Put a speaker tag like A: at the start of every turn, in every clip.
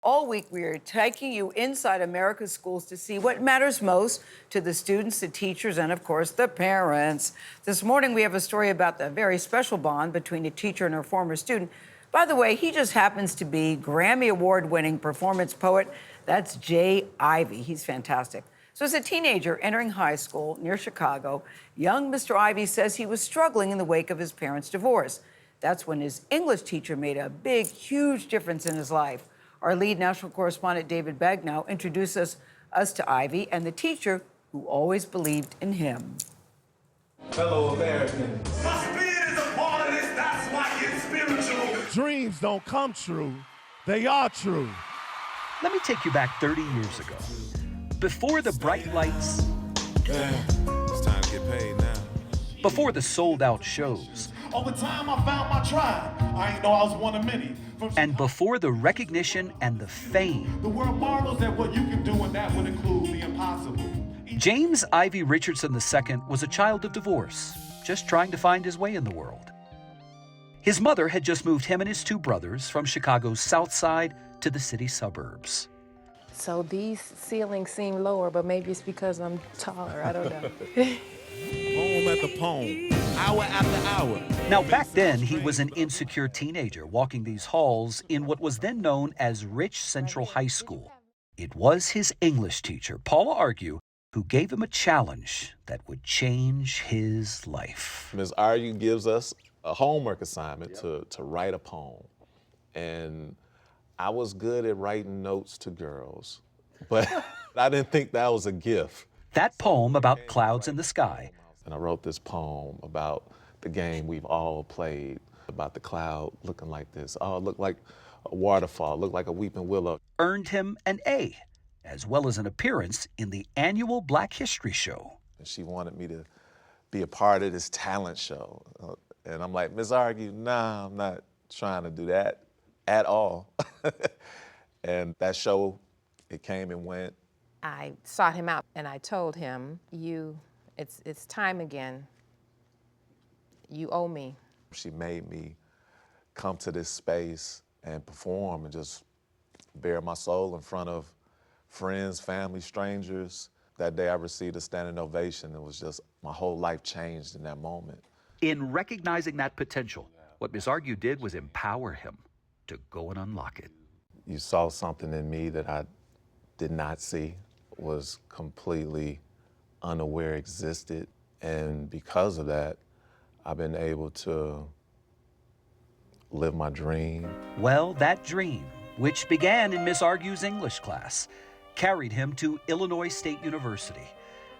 A: All week, we are taking you inside America's schools to see what matters most to the students, the teachers, and of course, the parents. This morning, we have a story about the very special bond between a teacher and her former student. By the way, he just happens to be Grammy Award-winning performance poet. That's Jay Ivey. He's fantastic. So as a teenager entering high school near Chicago, young Mr. Ivey says he was struggling in the wake of his parents' divorce. That's when his English teacher made a big, huge difference in his life. Our lead national correspondent, David Begnaud, introduces us to Ivey and the teacher who always believed in him.
B: Fellow Americans. My spirit is a part of this, that's why it's spiritual.
C: Dreams don't come true, they are true.
D: Let me take you back 30 years ago. Before the bright lights,
B: It's time to get paid now.
D: before the sold-out shows,
C: Over time, I found my tribe. I ain't know I was one of many.
D: and before the recognition and the fame,
C: The world marvels at what you can do, and that would include the impossible.
D: James Ivey Richardson II was a child of divorce, just trying to find his way in the world. His mother had just moved him and his two brothers from Chicago's South Side to the city suburbs.
E: So these ceilings seem lower, but maybe it's because I'm taller. I don't know.
C: Poem at the poem, hour after hour.
D: Now, back then, he was an insecure teenager walking these halls in what was then known as Rich Central High School. It was his English teacher, Paula Argue, who gave him a challenge that would change his life.
F: Ms. Argue gives us a homework assignment to write a poem. And I was good at writing notes to girls, but I didn't think that was a gift.
D: That poem about clouds in the sky.
F: And I wrote this poem about the game we've all played, about the cloud looking like this. Oh, it looked like a waterfall, it looked like a weeping willow.
D: Earned him an A, as well as an appearance in the annual Black History Show.
F: And she wanted me to be a part of this talent show. And I'm like, Ms. Argue, nah, I'm not trying to do that at all. And that show, it came and went.
E: I sought him out and I told him, it's time again. You owe me.
F: She made me come to this space and perform and just bare my soul in front of friends, family, strangers. That day I received a standing ovation. It was just, my whole life changed in that moment.
D: In recognizing that potential, what Ms. Argue did was empower him to go and unlock it.
F: You saw something in me that I did not see, was completely unaware existed. And because of that, I've been able to live my dream.
D: Well, that dream, which began in Miss Argue's English class, carried him to Illinois State University.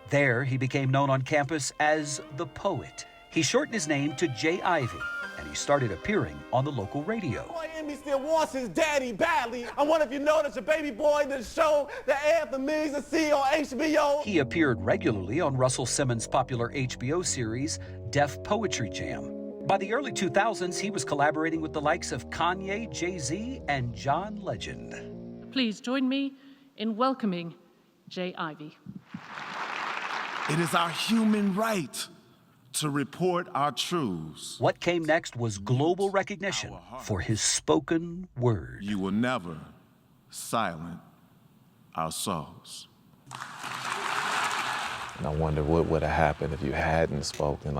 D: There, he became known on campus as the Poet. He shortened his name to Jay Ivey, and he started appearing on the local radio.
G: Boy, Emmy still wants his daddy badly. I wonder if you know that your baby boy did a show that aired for millions to see on HBO.
D: He appeared regularly on Russell Simmons' popular HBO series, Def Poetry Jam. By the early 2000s, he was collaborating with the likes of Kanye, Jay-Z, and John Legend.
H: Please join me in welcoming Jay Ivey.
C: It is our human right to report our truths.
D: What came next was global recognition for his spoken word.
C: You will never silence our souls.
F: And I wonder what would have happened if you hadn't spoken,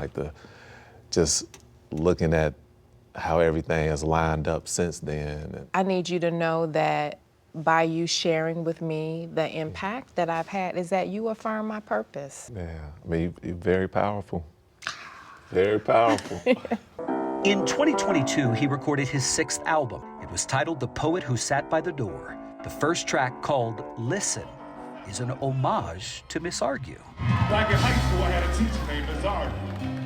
F: just looking at how everything has lined up since then.
E: I need you to know that by you sharing with me the impact that I've had is that you affirm my purpose.
F: Yeah, I mean, you're very powerful. Very powerful.
D: In 2022, he recorded his 6th album. It was titled The Poet Who Sat by the Door. The first track, called Listen, is an homage to Miss Argue.
C: Back in high school, I had a teacher named Ms. Argue.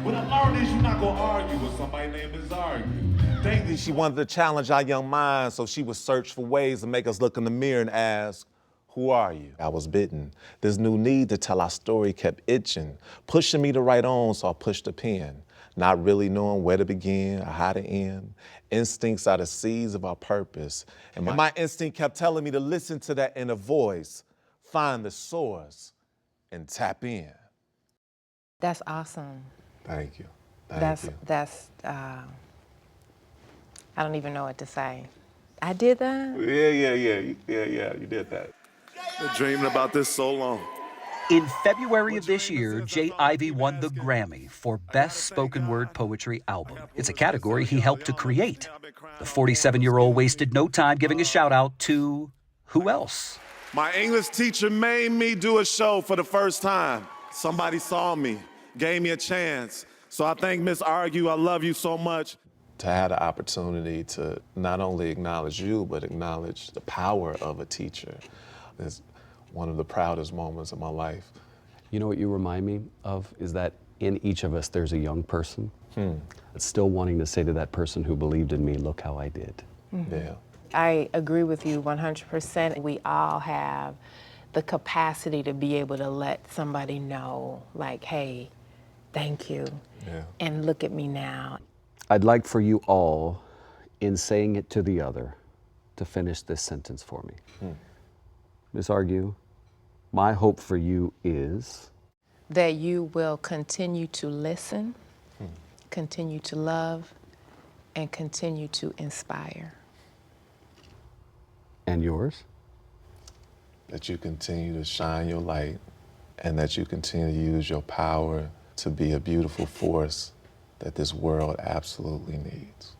C: What I learned is you're not gonna argue with somebody named Ms. Argue.
F: She wanted to challenge our young minds, so she would search for ways to make us look in the mirror and ask, who are you? I was bitten. This new need to tell our story kept itching, pushing me to write on, so I pushed the pen, not really knowing where to begin or how to end. Instincts are the seeds of our purpose. And my instinct kept telling me to listen to that inner voice, find the source, and tap in.
E: That's awesome.
F: Thank you.
E: I don't even know what to say. I did that?
F: Yeah, you did that.
B: Been dreaming about this so long.
D: In February of this year, Jay Ivey won the Grammy for Best Spoken Word Poetry Album. It's a category he helped to create. The 47-year-old wasted no time giving a shout-out to who else?
B: My English teacher made me do a show for the first time. Somebody saw me, gave me a chance. So I thank Miss Argue. I love you so much.
F: To have the opportunity to not only acknowledge you, but acknowledge the power of a teacher is one of the proudest moments of my life.
I: You know what you remind me of is that in each of us there's a young person that's still wanting to say to that person who believed in me, look how I did.
F: Yeah.
E: I agree with you 100%. We all have the capacity to be able to let somebody know, like, hey, thank you, and look at me now.
I: I'd like for you all, in saying it to the other, to finish this sentence for me. Ms. Argue, my hope for you is
E: That you will continue to listen, continue to love, and continue to inspire.
I: and yours?
F: That you continue to shine your light and that you continue to use your power to be a beautiful force that this world absolutely needs.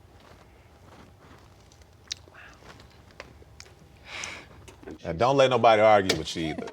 F: And don't let nobody argue with you either.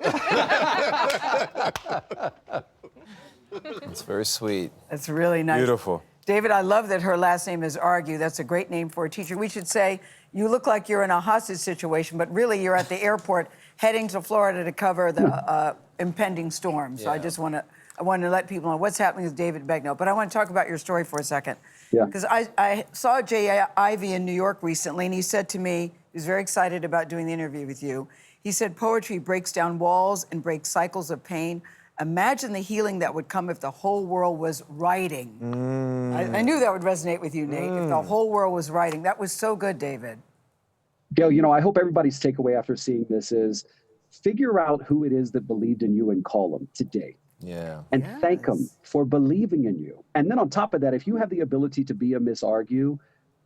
J: It's very sweet.
A: That's really nice.
J: Beautiful.
A: David, I love that her last name is Argue. That's a great name for a teacher. We should say, you look like you're in a hostage situation, but really you're at the airport heading to Florida to cover the impending storm. So I just want to let people know what's happening with David Begnaud. But I want to talk about your story for a second.
K: Yeah.
A: Because I saw Jay Ivey in New York recently, and he said to me, he was very excited about doing the interview with you. He said, poetry breaks down walls and breaks cycles of pain. Imagine the healing that would come if the whole world was writing. I knew that would resonate with you, Nate, if the whole world was writing. That was so good, David.
K: Gayle, you know, I hope everybody's takeaway after seeing this is figure out who it is that believed in you and call them today.
J: Yeah.
K: And thank them for believing in you. And then on top of that, if you have the ability to be a Miss Argue,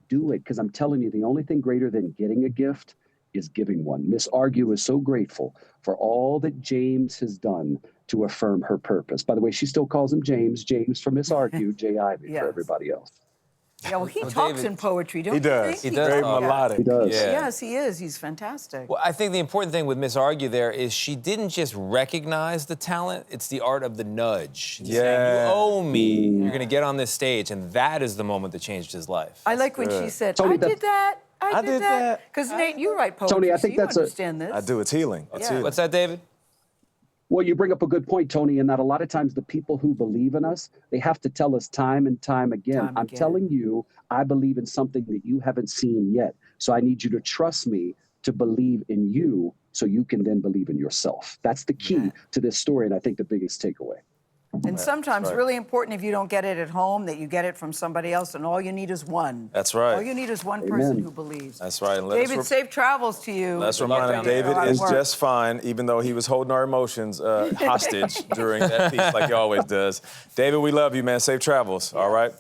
K: do it. Because I'm telling you, the only thing greater than getting a gift is giving one. Miss Argue is so grateful for all that James has done to affirm her purpose. By the way, she still calls him James. James for Miss Argue, Jay Ivey for everybody else.
A: Yeah, well, he talks
J: David,
A: in poetry, don't you
J: does.
A: think?
J: He does.
A: Very
J: Melodic.
K: He does.
J: Yeah.
A: Yes, he is. He's fantastic.
J: Well, I think the important thing with Miss Argue there is she didn't just recognize the talent, it's the art of the nudge. She's saying, you owe me. You're going to get on this stage, and that is the moment that changed his life.
A: I like when she said,
K: Tony,
A: I did that. I did that. Because, Nate, you write poetry,
K: Tony, I
A: so
K: think
A: you
K: that's
A: understand this.
L: I do. It's healing. It's healing.
J: What's that, David?
K: Well, you bring up a good point, Tony, in that a lot of times the people who believe in us, they have to tell us time and time again, I'm telling you, I believe in something that you haven't seen yet. So I need you to trust me to believe in you so you can then believe in yourself. That's the key to this story, and I think the biggest takeaway.
A: And sometimes really important if you don't get it at home, that you get it from somebody else, and all you need is one.
L: That's right.
A: All you need is one person who believes.
L: That's right. And
A: David, safe travels to you.
L: Let's remind him David is just fine, even though he was holding our emotions hostage during that piece like he always does. David, we love you, man. Safe travels, all right?